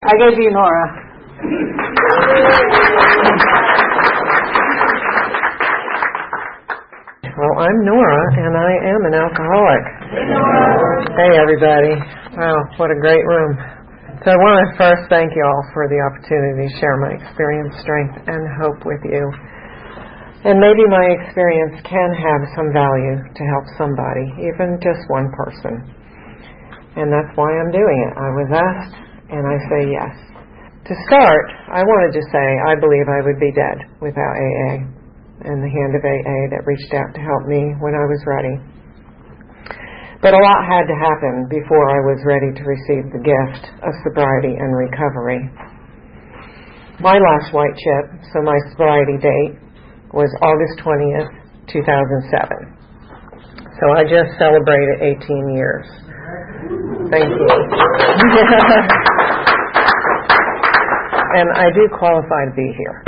I gave you Nora. Well, I'm Nora, and I am an alcoholic. Hey, everybody. Wow, what a great room. So I want to first thank you all for the opportunity to share my experience, strength, and hope with you. And maybe my experience can have some value to help somebody, even just one person. And that's why I'm doing it. I was asked, and I say yes. To start, I wanted to say I believe I would be dead without AA and the hand of AA that reached out to help me when I was ready. But a lot had to happen before I was ready to receive the gift of sobriety and recovery. My last white chip, so my sobriety date, was August 20th, 2007. So I just celebrated 18 years. Thank you. And I do qualify to be here.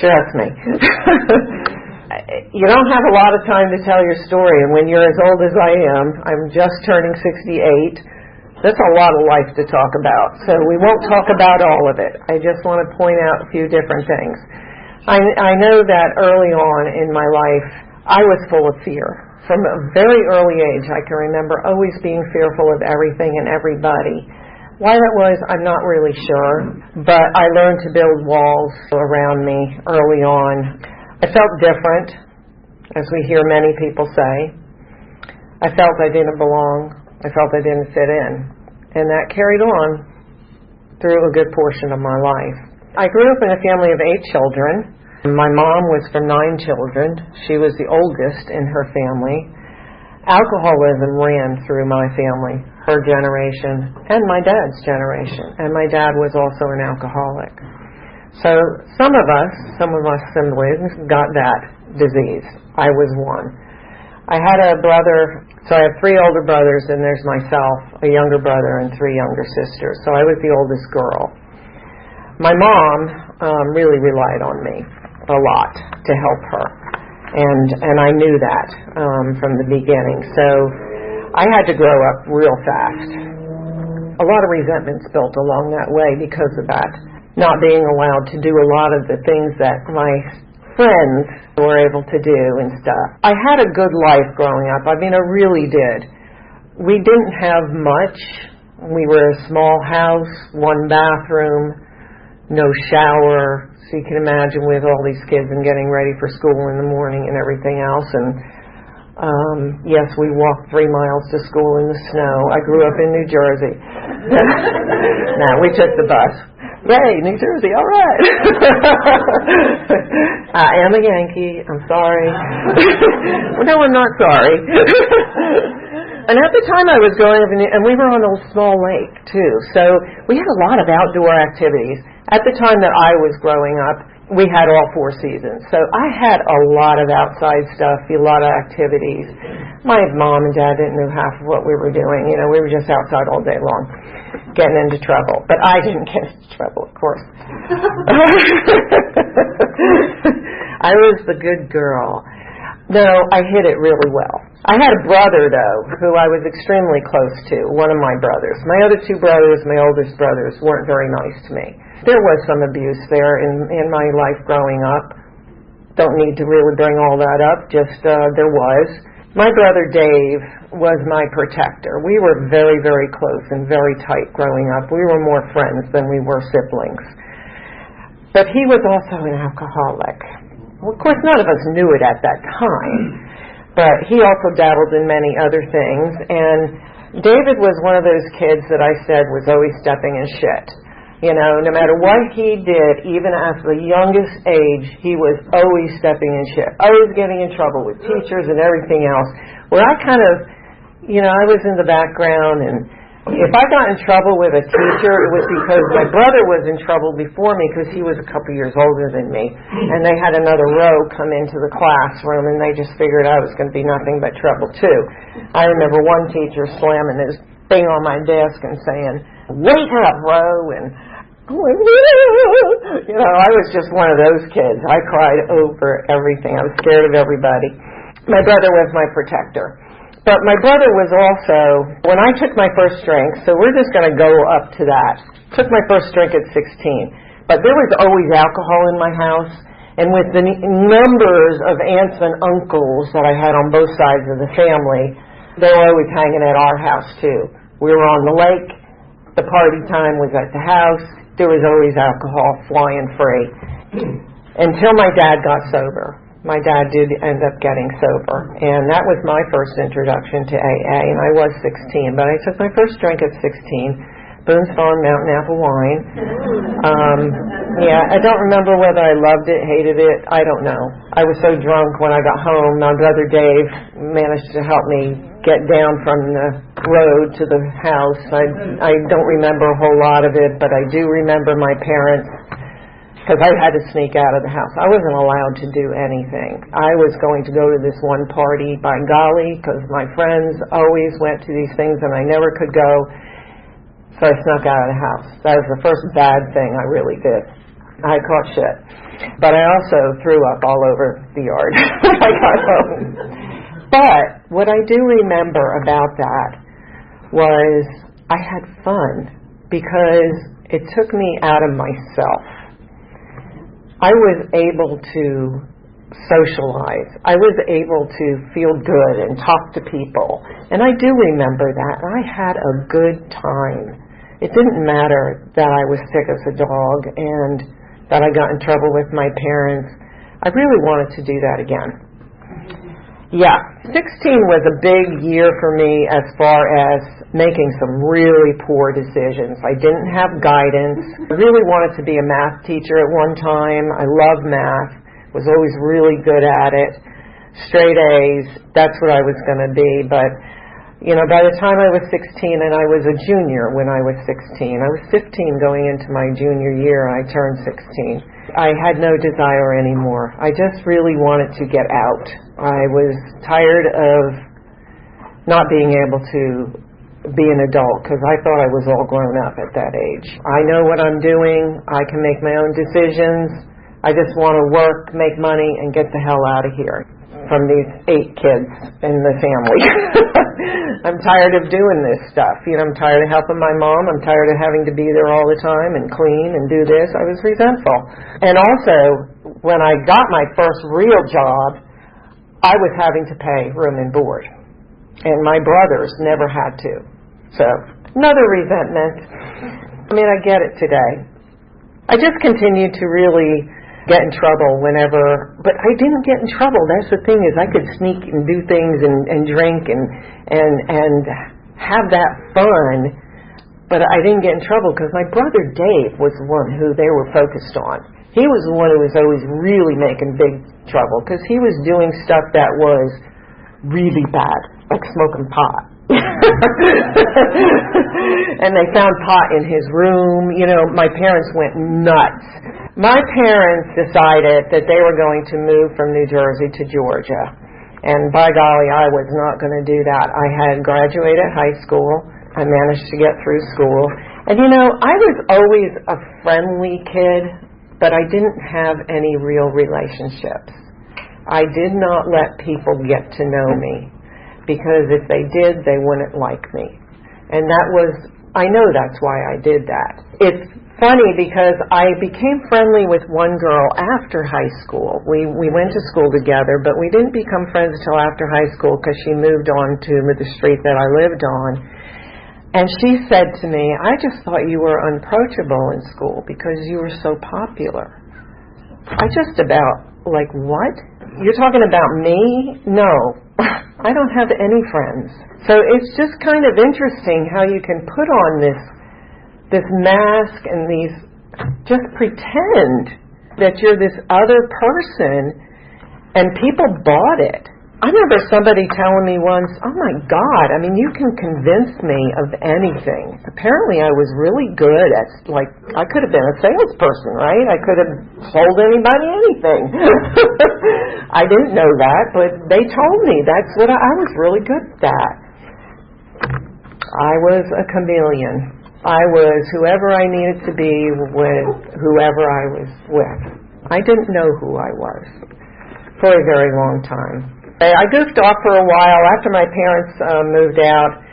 Trust me. You don't have a lot of time to tell your story, and when you're as old as I am, I'm just turning 68, that's a lot of life to talk about. So we won't talk about all of it. I just want to point out a few different things. I know that early on in my life, I was full of fear. From a very early age, I can remember always being fearful of everything and everybody. Why that was, I'm not really sure, but I learned to build walls around me early on. I felt different, as we hear many people say. I felt I didn't belong. I felt I didn't fit in. And that carried on through a good portion of my life. I grew up in a family of 8 children. My mom was from 9 children. She was the oldest in her family. Alcoholism ran through my family, her generation, and my dad's generation. And my dad was also an alcoholic. So some of us siblings got that disease. I was one. I had a brother, so I have 3 older brothers, and there's myself, a younger brother, and 3 younger sisters. So I was the oldest girl. My mom really relied on me a lot to help her, and I knew that from the beginning. So I had to grow up real fast. A lot of resentments built along that way because of that. Not being allowed to do a lot of the things that my friends were able to do and stuff. I had a good life growing up. I mean, I really did. We didn't have much. We were a small house, 1 bathroom, no shower. So you can imagine with all these kids and getting ready for school in the morning and everything else. And yes, we walked 3 miles to school in the snow. I grew up in New Jersey. No, we took the bus. Yay, New Jersey, all right. I am a Yankee, I'm sorry. Well, no, I'm not sorry. And at the time I was growing up, and we were on a small lake, too, so we had a lot of outdoor activities. At the time that I was growing up, we had all 4 seasons, so I had a lot of outside stuff, a lot of activities. My mom and dad didn't know half of what we were doing. You know, we were just outside all day long, getting into trouble. But I didn't get into trouble, of course. I was the good girl. No, I hid it really well. I had a brother, though, who I was extremely close to, one of my brothers. My other 2 brothers, my oldest brothers, weren't very nice to me. There was some abuse there in my life growing up. Don't need to really bring all that up, just there was. My brother Dave was my protector. We were very, very close and very tight growing up. We were more friends than we were siblings. But he was also an alcoholic. Well, of course, none of us knew it at that time, but he also dabbled in many other things. And David was one of those kids that I said was always stepping in shit. You know, no matter what he did, even at the youngest age, he was always stepping in shit, always getting in trouble with teachers and everything else. Where I kind of, you know, I was in the background, and if I got in trouble with a teacher, it was because my brother was in trouble before me because he was a couple years older than me, and they had another row come into the classroom, and they just figured I was going to be nothing but trouble too. I remember one teacher slamming his thing on my desk and saying, "Wake up, Row," and you know, I was just one of those kids. I cried over everything. I was scared of everybody. My brother was my protector. But my brother was also, when I took my first drink, so we're just going to go up to that. Took my first drink at 16. But there was always alcohol in my house. And with the numbers of aunts and uncles that I had on both sides of the family, they were always hanging at our house too. We were on the lake. The party time was at the house. There was always alcohol flying free. Until my dad got sober. My dad did end up getting sober, and that was my first introduction to AA, and I was 16, but I took my first drink at 16, Boone's Farm Mountain Apple wine. I don't remember whether I loved it, hated it, I don't know. I was so drunk when I got home, my brother Dave managed to help me get down from the road to the house. I don't remember a whole lot of it, but I do remember my parents, because I had to sneak out of the house. I wasn't allowed to do anything. I was going to go to this one party, by golly, because my friends always went to these things and I never could go. So I snuck out of the house. That was the first bad thing I really did. I caught shit. But I also threw up all over the yard when I got home. But what I do remember about that was I had fun because it took me out of myself. I was able to socialize. I was able to feel good and talk to people. And I do remember that. I had a good time. It didn't matter that I was sick as a dog and that I got in trouble with my parents. I really wanted to do that again. Yeah, 16 was a big year for me as far as making some really poor decisions. I didn't have guidance. I really wanted to be a math teacher at one time. I loved math, was always really good at it. Straight A's, that's what I was going to be. But, by the time I was 16, and I was a junior when I was 16. I was 15 going into my junior year, and I turned 16. I had no desire anymore. I just really wanted to get out. I was tired of not being able to be an adult because I thought I was all grown up at that age. I know what I'm doing. I can make my own decisions. I just want to work, make money, and get the hell out of here from these 8 kids in the family. I'm tired of doing this stuff. I'm tired of helping my mom. I'm tired of having to be there all the time and clean and do this. I was resentful. And also, when I got my first real job, I was having to pay room and board. And my brothers never had to. So, another resentment. I get it today. I just continued to really get in trouble whenever, but I didn't get in trouble. That's the thing, is I could sneak and do things and drink and have that fun, but I didn't get in trouble because my brother Dave was the one who they were focused on. He was the one who was always really making big trouble because he was doing stuff that was really bad, like smoking pot. And they found pot in his room. My parents went nuts. My parents decided that they were going to move from New Jersey to Georgia. And by golly, I was not going to do that. I had graduated high school. I managed to get through school. And I was always a friendly kid, but I didn't have any real relationships. I did not let people get to know me, because if they did, they wouldn't like me. And I know that's why I did that. It's funny because I became friendly with one girl after high school. We went to school together, but we didn't become friends until after high school because she moved on to the street that I lived on. And she said to me, I just thought you were unapproachable in school because you were so popular. I just about, like, what? You're talking about me? No. I don't have any friends. So it's just kind of interesting how you can put on this mask and just pretend that you're this other person, and people bought it. I remember somebody telling me once, oh my God, you can convince me of anything. Apparently I was really good at, I could have been a salesperson, right? I could have sold anybody anything. I didn't know that, but they told me that's what I was really good at that. I was a chameleon. I was whoever I needed to be with whoever I was with. I didn't know who I was for a very long time. I goofed off for a while. After my parents moved out,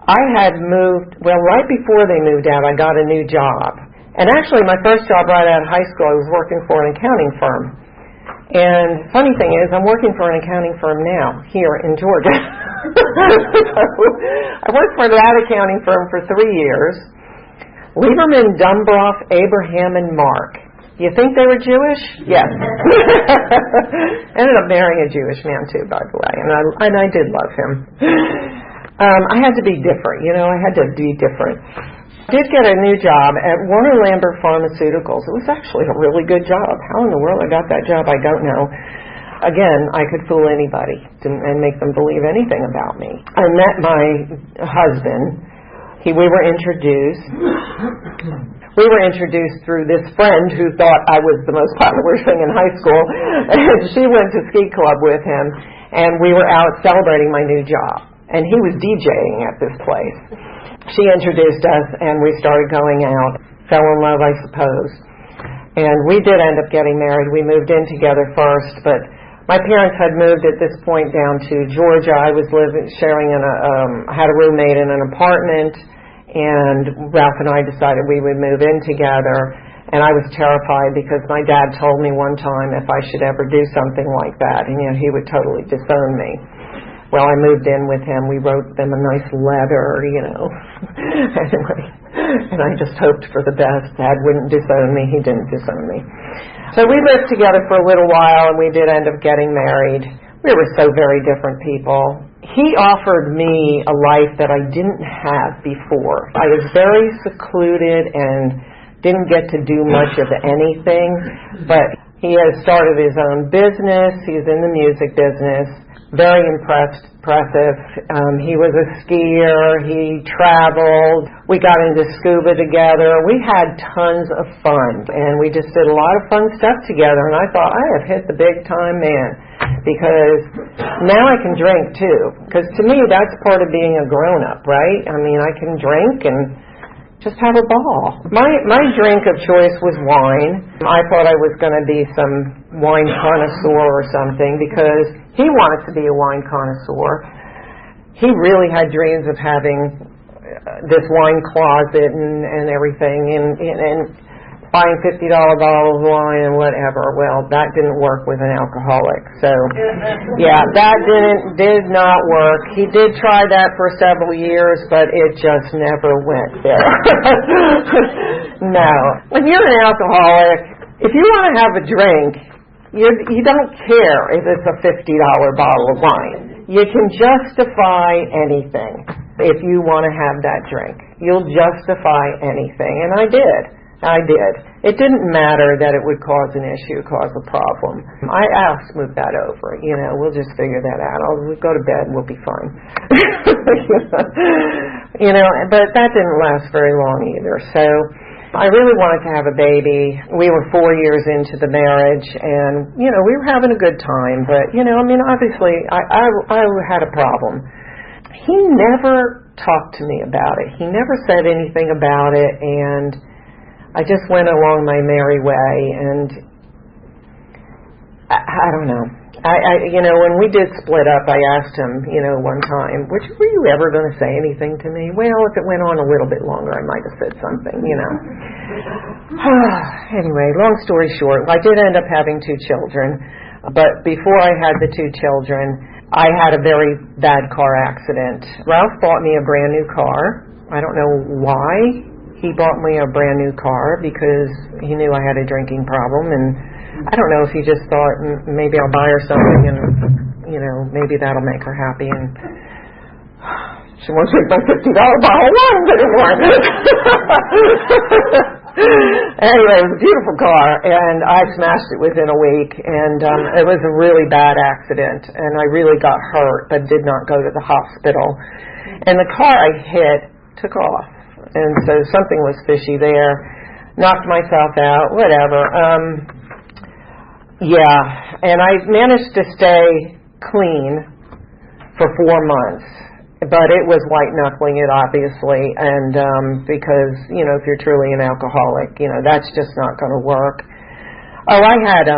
I had moved, well, right before they moved out, I got a new job. And actually, my first job right out of high school, I was working for an accounting firm. And funny thing is, I'm working for an accounting firm now, here in Georgia. I worked for that accounting firm for 3 years. Lieberman, Dumbroff, Abraham, and Mark. You think they were Jewish? Yes. Ended up marrying a Jewish man, too, by the way. And I did love him. I had to be different, I had to be different. I did get a new job at Warner Lambert Pharmaceuticals. It was actually a really good job. How in the world I got that job, I don't know. Again, I could fool anybody and make them believe anything about me. I met my husband. We were introduced. We were introduced through this friend who thought I was the most popular thing in high school. And she went to ski club with him, and we were out celebrating my new job. And he was DJing at this place. She introduced us, and we started going out. Fell in love, I suppose. And we did end up getting married. We moved in together first, but my parents had moved at this point down to Georgia. I was sharing had a roommate in an apartment, and Ralph and I decided we would move in together. And I was terrified because my dad told me one time if I should ever do something like that, and he would totally disown me. Well, I moved in with him. We wrote them a nice letter, Anyway, and I just hoped for the best. Dad wouldn't disown me. He didn't disown me. So we lived together for a little while, and we did end up getting married. We were so very different people. He offered me a life that I didn't have before. I was very secluded and didn't get to do much of anything, but he has started his own business. He's in the music business. Very impressive. He was a skier. He traveled. We got into scuba together. We had tons of fun, and we just did a lot of fun stuff together. And I thought, I have hit the big time man, because now I can drink too. Because to me, that's part of being a grown-up, right? I mean, I can drink and just have a ball. My drink of choice was wine. I thought I was going to be some wine connoisseur or something, because he wanted to be a wine connoisseur. He really had dreams of having this wine closet and everything, and buying $50 bottles of wine and whatever. Well, that didn't work with an alcoholic. So, yeah, that did not work. He did try that for several years, but it just never went there. No. When you're an alcoholic, if you want to have a drink, you don't care if it's a $50 bottle of wine. You can justify anything if you want to have that drink. You'll justify anything, and I did. It didn't matter that it would cause an issue, cause a problem. I'll smooth that over. We'll just figure that out. We'll go to bed, we'll be fine. But that didn't last very long either. So I really wanted to have a baby. We were 4 years into the marriage, and, we were having a good time. But, obviously, I had a problem. He never talked to me about it. He never said anything about it, and I just went along my merry way, and I don't know. When we did split up, I asked him, one time, were you ever going to say anything to me? Well, if it went on a little bit longer, I might have said something, Anyway, long story short, I did end up having 2 children, but before I had the 2 children, I had a very bad car accident. Ralph bought me a brand new car. I don't know why he bought me a brand new car, because he knew I had a drinking problem, and I don't know if he just thought maybe I'll buy her something and, maybe that'll make her happy, and she won't drink my $50 bottle of wine anymore. Anyway, it was a beautiful car, and I smashed it within a week, and it was a really bad accident, and I really got hurt, but did not go to the hospital. And the car I hit took off, and so something was fishy there. Knocked myself out, whatever. And I managed to stay clean for 4 months. But it was white-knuckling it, obviously, and because, if you're truly an alcoholic, that's just not going to work. Oh, I had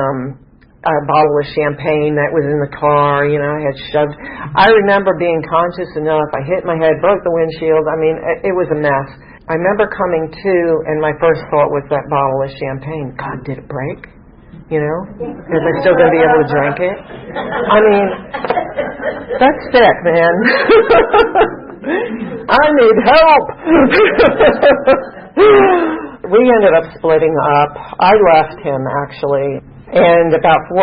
a bottle of champagne that was in the car, I had shoved. I remember being conscious enough. I hit my head, broke the windshield. I mean, it was a mess. I remember coming to, and my first thought was that bottle of champagne. God, did it break? Is I still going to be able to drink it? I mean, that's sick, man. I need help. We ended up splitting up. I left him, actually. And about 6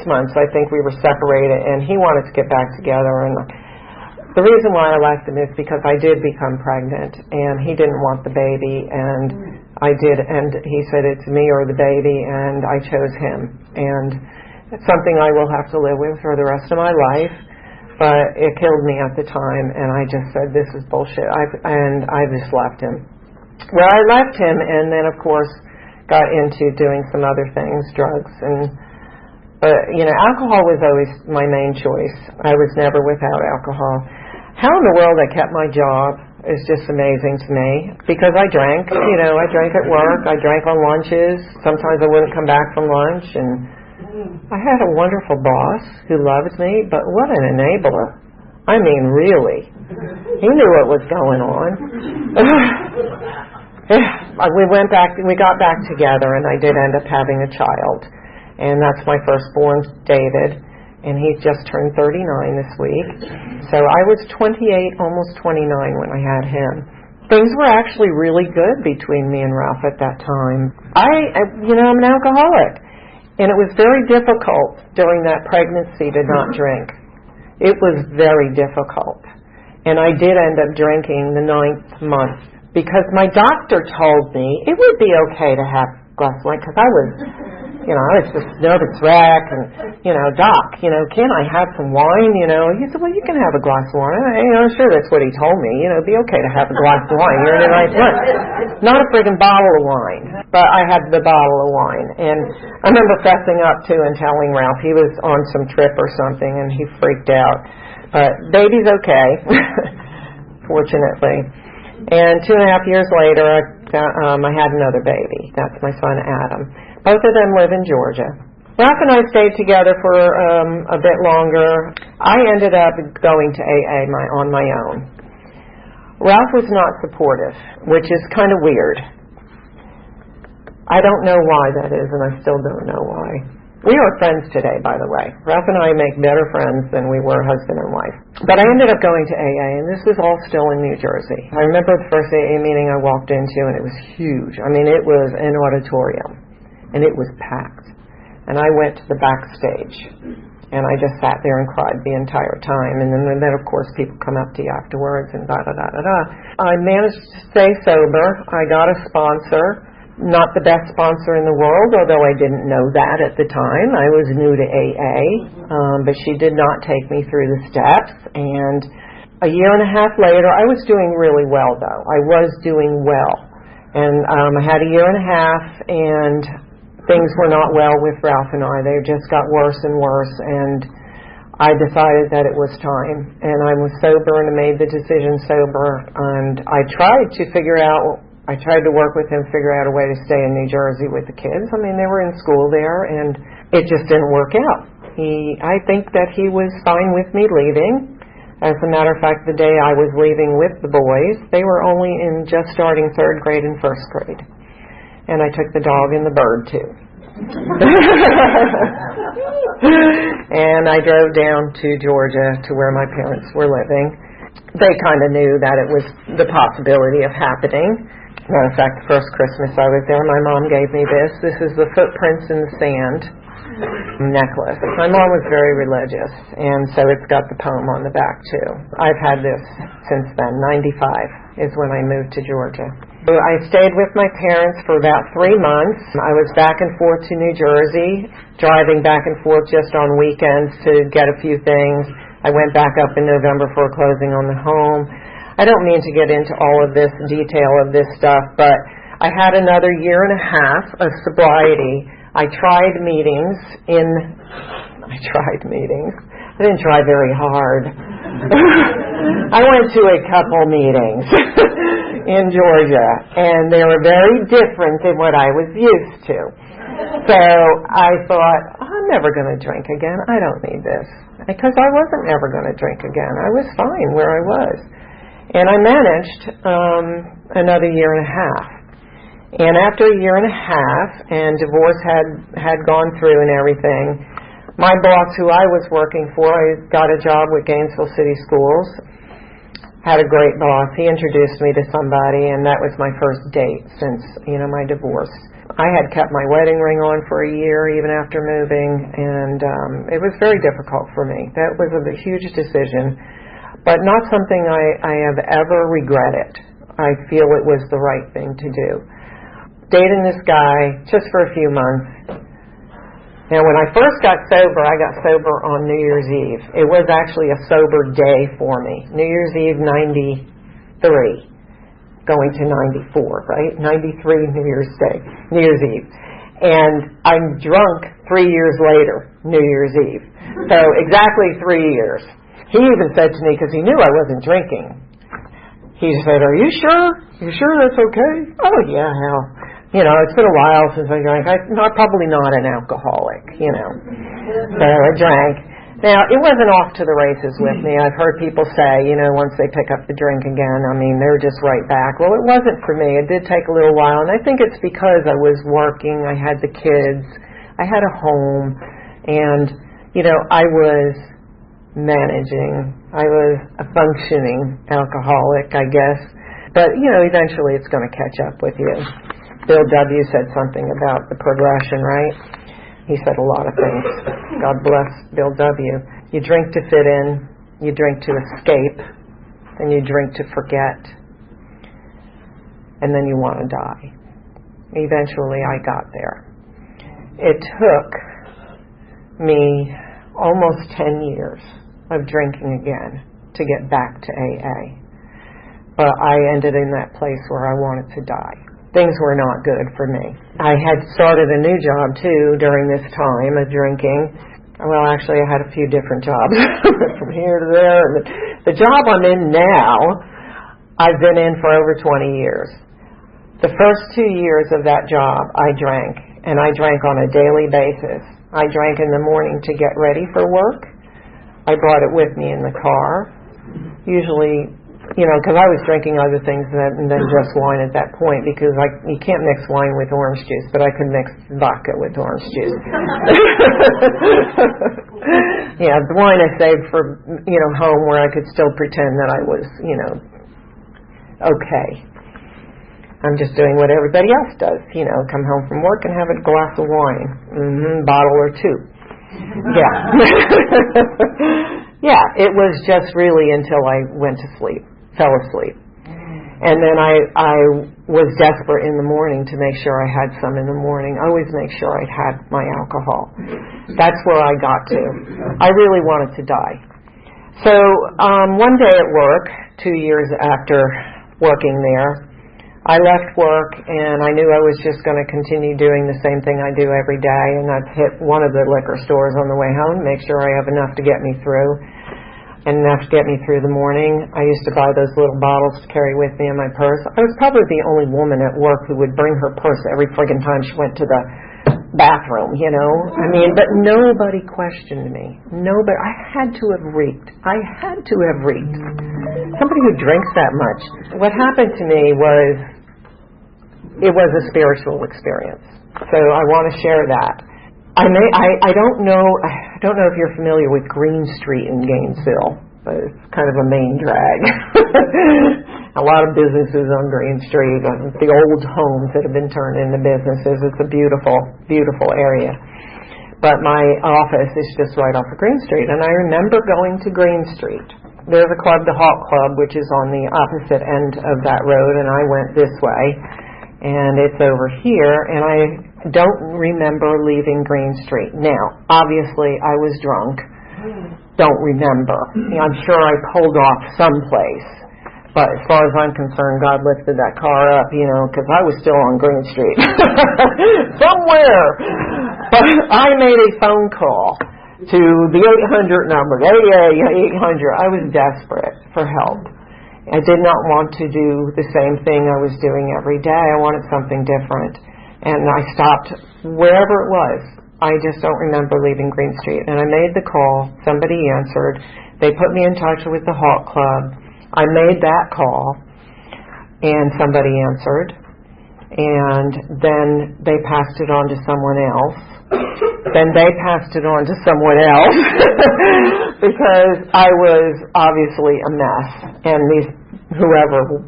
months, I think we were separated, and he wanted to get back together. And the reason why I left him is because I did become pregnant, and he didn't want the baby, and I did, and he said it's me or the baby, and I chose him. And it's something I will have to live with for the rest of my life, but it killed me at the time, and I just said, this is bullshit, and I just left him. Well, I left him, and then, of course, got into doing some other things, drugs, but alcohol was always my main choice. I was never without alcohol. How in the world I kept my job is just amazing to me, because I drank. I drank at work, I drank on lunches. Sometimes I wouldn't come back from lunch, and I had a wonderful boss who loved me, but what an enabler. I mean, really. He knew what was going on. We got back together, and I did end up having a child, and that's my firstborn, David, and he's just turned 39 this week. So I was 28, almost 29 when I had him. Things were actually really good between me and Ralph at that time. I'm an alcoholic, and it was very difficult during that pregnancy to not drink. It was very difficult, and I did end up drinking the 9th month, because my doctor told me it would be okay to have a glass of wine, because I was just nervous wreck, and, doc, can I have some wine, He said, well, you can have a glass of wine. Sure, that's what he told me, it'd be okay to have a glass of wine. You're in the right place. Not a friggin' bottle of wine, but I had the bottle of wine, and I remember fessing up to and telling Ralph he was on some trip or something, and he freaked out. But baby's okay, fortunately. And 2.5 years later, I had another baby. That's my son, Adam. Both of them live in Georgia. Ralph and I stayed together for a bit longer. I ended up going to AA on my own. Ralph was not supportive, which is kind of weird. I don't know why that is, and I still don't know why. We are friends today, by the way. Ralph and I make better friends than we were husband and wife. But I ended up going to AA, and this was all still in New Jersey. I remember the first AA meeting I walked into, and it was huge. I mean, it was an auditorium, and it was packed. And I went to the backstage, and I just sat there and cried the entire time. And then of course, people come up to you afterwards, and da-da-da-da-da. I managed to stay sober. I got a sponsor. Not the best sponsor in the world, although I didn't know that at the time. I was new to AA, but she did not take me through the steps. And a year and a half later, I was doing really well, though. I was doing well. And I had a year and a half, and things were not well with Ralph and I. They just got worse and worse, and I decided that it was time. And I was sober, and I made the decision sober. And I tried to work with him, figure out a way to stay in New Jersey with the kids. I mean, they were in school there, and it just didn't work out. I think that he was fine with me leaving. As a matter of fact, the day I was leaving with the boys, they were only just starting 3rd grade and 1st grade. And I took the dog and the bird, too. And I drove down to Georgia to where my parents were living. They kind of knew that it was the possibility of happening. Matter of fact, the first Christmas I was there, my mom gave me this. This is the Footprints in the Sand necklace. My mom was very religious, and so it's got the poem on the back, too. I've had this since then. 95 is when I moved to Georgia. So I stayed with my parents for about 3 months. I was back and forth to New Jersey, driving back and forth just on weekends to get a few things. I went back up in November for a closing on the home. I don't mean to get into all of this detail of this stuff, but I had another year and a half of sobriety. I tried meetings. I didn't try very hard. I went to a couple meetings in Georgia, and they were very different than what I was used to. So I thought, never going to drink again. I don't need this. Because I wasn't ever going to drink again. I was fine where I was. And I managed another year and a half. And after a year and a half, and divorce had gone through and everything, my boss, who I was working for, I got a job with Gainesville City Schools, had a great boss. He introduced me to somebody, and that was my first date since, my divorce. I had kept my wedding ring on for a year, even after moving, and it was very difficult for me. That was a huge decision, but not something I have ever regretted. I feel it was the right thing to do. Dating this guy just for a few months. Now, when I first got sober, I got sober on New Year's Eve. It was actually a sober day for me. New Year's Eve, 93. Going to 94, right? 93 New Year's Eve. And I'm drunk 3 years later, New Year's Eve. So exactly 3 years. He even said to me, because he knew I wasn't drinking, he said, "Are you sure? You sure that's okay?" Oh, yeah, hell. It's been a while since I drank. I'm probably not an alcoholic, So I drank. Now, it wasn't off to the races with me. I've heard people say, once they pick up the drink again, they're just right back. Well, it wasn't for me. It did take a little while, and I think it's because I was working, I had the kids, I had a home, and, I was managing. I was a functioning alcoholic, I guess. But, eventually it's going to catch up with you. Bill W. said something about the progression, right? He said a lot of things. God bless Bill W. You drink to fit in, you drink to escape, and you drink to forget, and then you want to die. Eventually I got there. It took me almost 10 years of drinking again to get back to AA. But I ended in that place where I wanted to die. Things were not good for me. I had started a new job, too, during this time of drinking. Well, actually, I had a few different jobs from here to there. And the job I'm in now, I've been in for over 20 years. The first 2 years of that job, I drank, and I drank on a daily basis. I drank in the morning to get ready for work. I brought it with me in the car, usually, because I was drinking other things than just wine at that point, because you can't mix wine with orange juice, but I could mix vodka with orange juice. Yeah, the wine I saved for, home where I could still pretend that I was, okay. I'm just doing what everybody else does, come home from work and have a glass of wine, bottle or two. Yeah. Yeah, it was just really until I fell asleep. And then I was desperate in the morning to make sure I had some in the morning. I always make sure I had my alcohol. That's where I got to. I really wanted to die. So one day at work, 2 years after working there, I left work, and I knew I was just going to continue doing the same thing I do every day, and I'd hit one of the liquor stores on the way home, make sure I have enough to get me through, and enough to get me through the morning. I used to buy those little bottles to carry with me in my purse. I was probably the only woman at work who would bring her purse every friggin' time she went to the bathroom, but nobody questioned me. Nobody. I had to have reeked. Somebody who drinks that much. What happened to me was, it was a spiritual experience. So I want to share that. I don't know if you're familiar with Green Street in Gainesville, but it's kind of a main drag. A lot of businesses on Green Street, the old homes that have been turned into businesses. It's a beautiful, beautiful area. But my office is just right off of Green Street, and I remember going to Green Street. There's a club, the Hawk Club, which is on the opposite end of that road, and I went this way, and it's over here, and I don't remember leaving Green Street. Now, obviously, I was drunk. Don't remember. I'm sure I pulled off someplace. But as far as I'm concerned, God lifted that car up, because I was still on Green Street. Somewhere. But I made a phone call to the 800 number, 800. I was desperate for help. I did not want to do the same thing I was doing every day. I wanted something different. And I stopped wherever it was, I just don't remember leaving Green Street. And I made the call. Somebody answered. They put me in touch with the Hawk Club. I made that call, and somebody answered. And then they passed it on to someone else. Then they passed it on to someone else because I was obviously a mess, and whoever,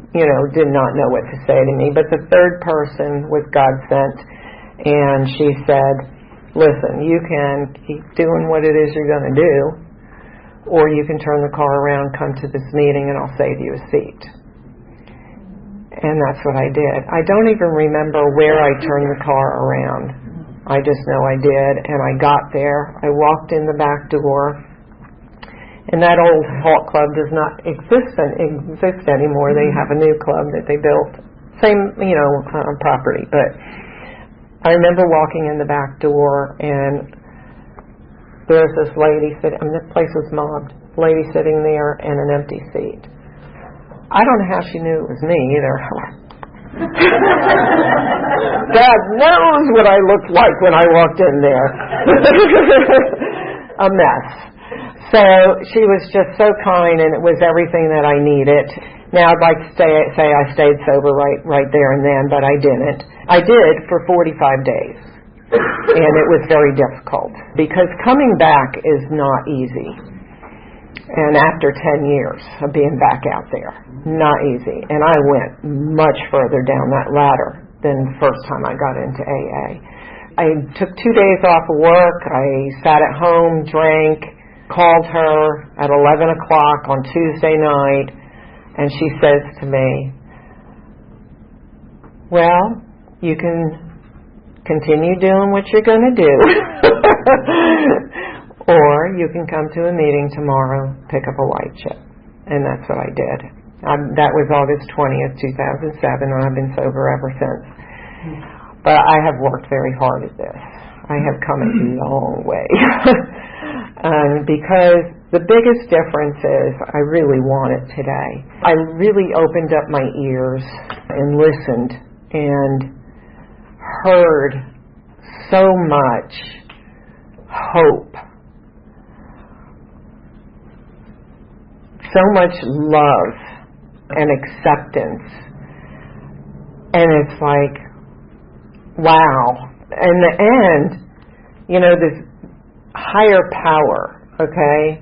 did not know what to say to me. But the third person was God sent, and she said, listen, you can keep doing what it is you're going to do, or you can turn the car around, come to this meeting, and I'll save you a seat. And that's what I did. I don't even remember where I turned the car around. I just know I did, and I got there. I walked in the back door, and that old Hawk Club does not exist anymore. They have a new club that they built. Same, property. But I remember walking in the back door, and there's this lady sitting, this place was mobbed, lady sitting there and an empty seat. I don't know how she knew it was me either. God knows what I looked like when I walked in there. A mess. So she was just so kind, and it was everything that I needed. Now I'd like to say I stayed sober right there and then, but I didn't. I did for 45 days, and it was very difficult because coming back is not easy. And after 10 years of being back out there, not easy. And I went much further down that ladder than the first time I got into AA. I took 2 days off of work. I sat at home, drank, called her at 11 o'clock on Tuesday night, and she says to me, well, you can continue doing what you're going to do. Or you can come to a meeting tomorrow, pick up a white chip. And that's what I did. That was August 20th, 2007, and I've been sober ever since. But I have worked very hard at this. I have come a long way. Because the biggest difference is I really want it today. I really opened up my ears and listened and heard so much hope, so much love and acceptance, and it's like, wow. In the end, this higher power, okay,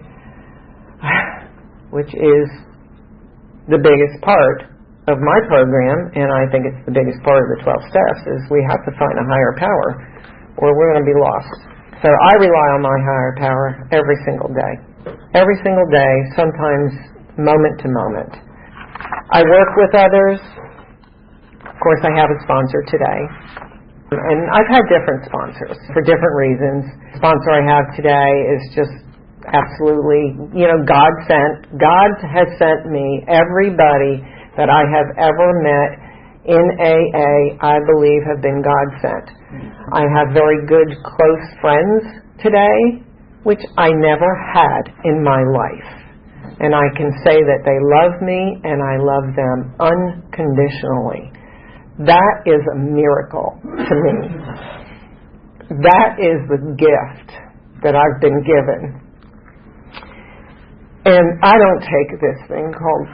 which is the biggest part of my program, and I think it's the biggest part of the 12 steps, is we have to find a higher power or we're going to be lost. So I rely on my higher power every single day. Every single day, sometimes moment to moment. I work with others. Of course, I have a sponsor today. And I've had different sponsors for different reasons. The sponsor I have today is just absolutely, God sent. God has sent me everybody that I have ever met in AA, I believe, have been God sent. I have very good, close friends today, which I never had in my life. And I can say that they love me and I love them unconditionally. That is a miracle to me. That is the gift that I've been given. And I don't take this thing called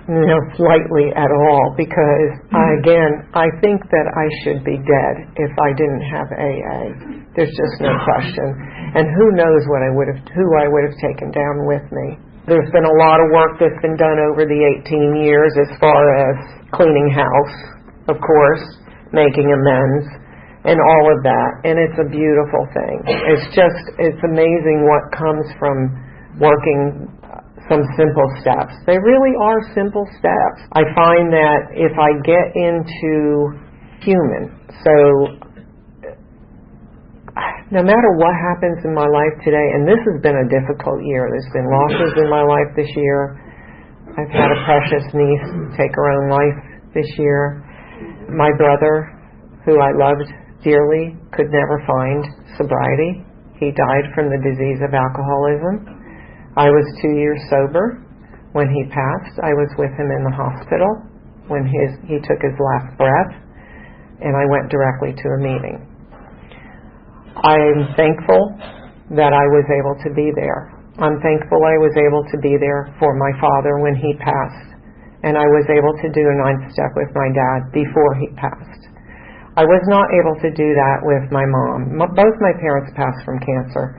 lightly at all, because I think that I should be dead if I didn't have AA. There's just no question. And who knows who I would have taken down with me. There's been a lot of work that's been done over the 18 years as far as cleaning house, of course, making amends, and all of that. And it's a beautiful thing. It's amazing what comes from working some simple steps. They really are simple steps. I find that if I get into human, so no matter what happens in my life today, and this has been a difficult year. There's been losses in my life this year. I've had a precious niece take her own life this year. My brother, who I loved dearly, could never find sobriety. He died from the disease of alcoholism. I was 2 years sober when he passed. I was with him in the hospital when he took his last breath, and I went directly to a meeting. I'm thankful that I was able to be there. I'm thankful I was able to be there for my father when he passed, and I was able to do a 9th step with my dad before he passed. I was not able to do that with my mom. Both my parents passed from cancer,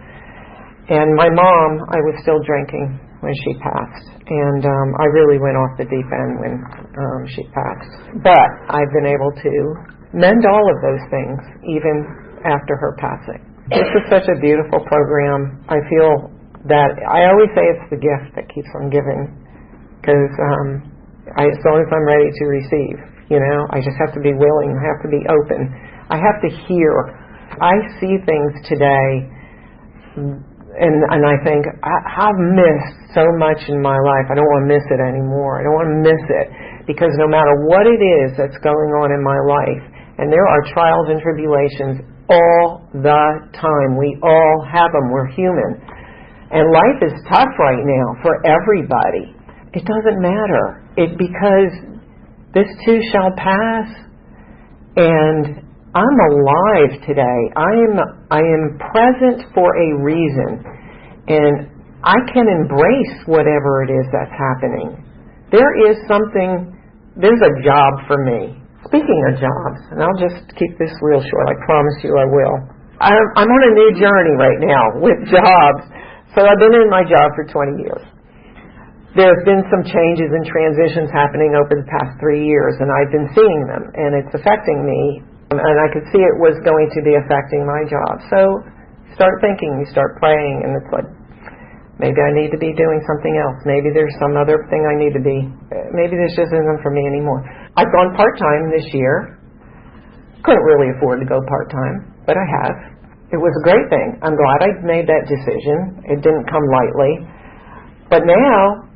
and my mom, I was still drinking when she passed, and I really went off the deep end when she passed. But I've been able to mend all of those things, even after her passing. This is such a beautiful program. I feel that I always say it's the gift that keeps on giving, because as long as I'm ready to receive, I just have to be willing. I have to be open. I have to hear. I see things today, and I think I've missed so much in my life. I don't want to miss it anymore. I don't want to miss it, because no matter what it is that's going on in my life, and there are trials and tribulations all the time. We all have them. We're human. And life is tough right now for everybody. It doesn't matter. Because this too shall pass. And I'm alive today. I am present for a reason. And I can embrace whatever it is that's happening. There's a job for me. Speaking of jobs, and I'll just keep this real short. I promise you I will. I'm on a new journey right now with jobs. So I've been in my job for 20 years. There's been some changes and transitions happening over the past 3 years, and I've been seeing them, and it's affecting me, and I could see it was going to be affecting my job. So you start thinking, you start praying, and it's like, maybe I need to be doing something else. Maybe there's some other thing I need to be. Maybe this just isn't for me anymore. I've gone part-time this year. Couldn't really afford to go part-time, but I have. It was a great thing. I'm glad I made that decision. It didn't come lightly. But now,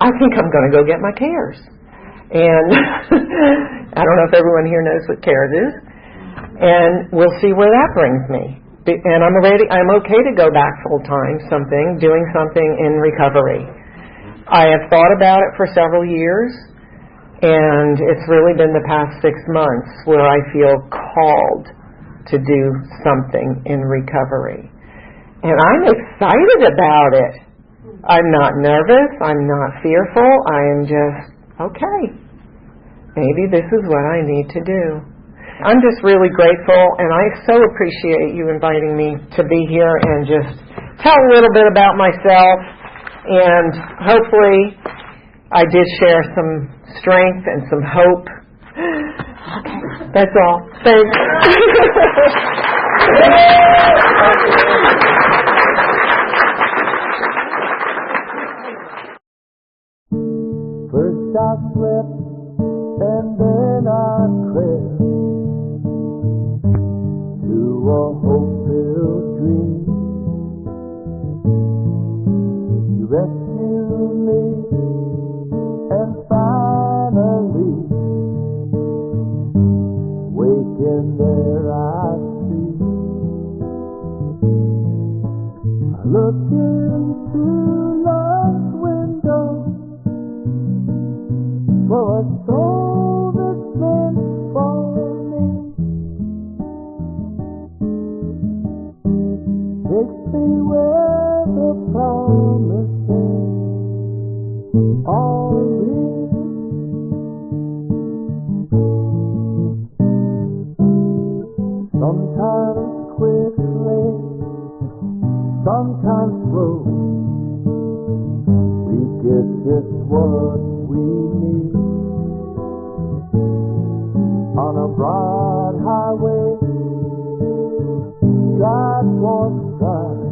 I think I'm going to go get my CARES. And I don't know if everyone here knows what CARES is. And we'll see where that brings me. And I'm okay to go back full-time, doing something in recovery. I have thought about it for several years, and it's really been the past 6 months where I feel called to do something in recovery. And I'm excited about it. I'm not nervous. I'm not fearful. I am just, okay, maybe this is what I need to do. I'm just really grateful, and I so appreciate you inviting me to be here and just tell a little bit about myself, and hopefully I did share some strength and some hope. Okay, that's all. Thanks. First I slept, and then I crept to a hope-filled dream. You rescued me, and finally, waking there I see. I look into love's window for a soul that's meant for me. Takes me where the promises all is. Sometimes quickly, sometimes slow, we get just what we need. On a broad highway, stride for stride,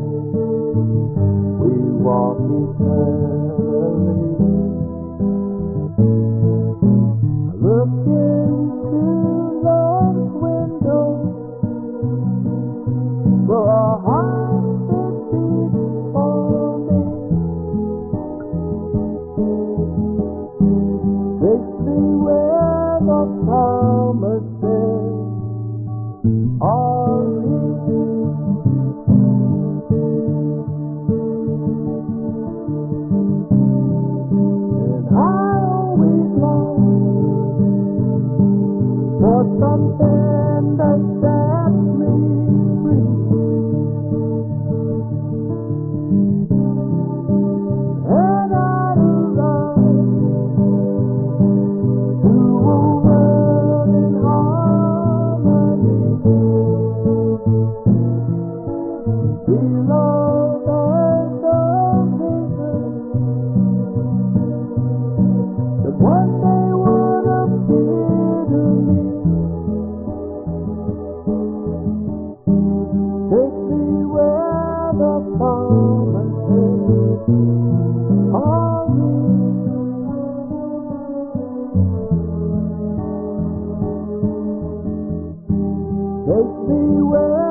we walk eternally. I look into love's window for a heart that beats for me. Takes me where the promises are real. And I always long for something that sets me free. Take me where